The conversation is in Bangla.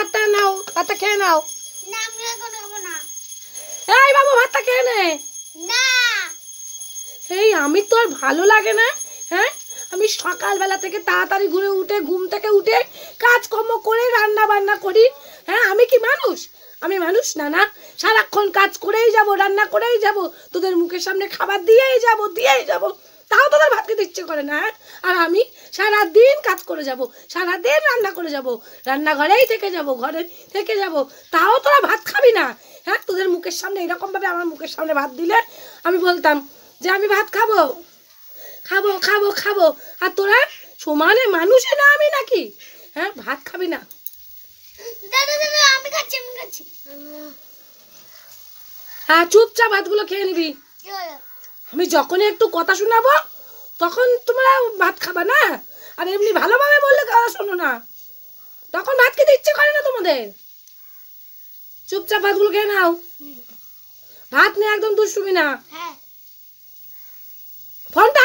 ভাতটা নাও, ভাতটা খেয়ে নাও। না আমি এখন খাবো না। এই বাবু ভাতটা খেয়ে নে। না এই আমি তো আর ভালো লাগে না, হ্যাঁ? আমি সকালবেলা থেকে তাড়াতাড়ি ঘুরে উঠে ঘুম থেকে উঠে কাজকর্ম করে রান্না বান্না করি, হ্যাঁ? আমি কি মানুষ? আমি মানুষ না, না? সারাক্ষণ কাজ করেই যাব, রান্না করেই যাব, তোদের মুখের সামনে খাবার দিয়েই যাব, তাও তোদের ভাত খেতে ইচ্ছে করে না, হ্যাঁ? আর আমি সারাদিন কাজ করে যাব, সারাদিন রান্না করে যাব, রান্নাঘরেই থেকে যাব, ঘরে থেকে যাব, তাও তোরা ভাত খাবি না, হ্যাঁ? তোদের মুখের সামনে এরকমভাবে আমার মুখের সামনে ভাত দিলে আমি বলতাম যে আমি ভাত খাবো খাবো খাবো খাবো, আর তোরা সমানে মানুষে না আমি নাকি, হ্যাঁ? ভাত খাবি না। দাদা দাদা আমি খাচ্ছি আমি খাচ্ছি। হ্যাঁ চুপচাপ ভাতগুলো খেয়ে নিবি। চলো আমি যখনই একটু কথা শোনাবো তখন তোমরা ভাত খাবা না, আর এমনি ভালোভাবে বললে কথা শোনো না, তখন ভাত খেতে ইচ্ছে করে না তোমাদের। চুপচাপ ভাতগুলো খেয়ে নাও, ভাত নিয়ে একদম দুষ্টুমি না। হ্যাঁ ফোনটা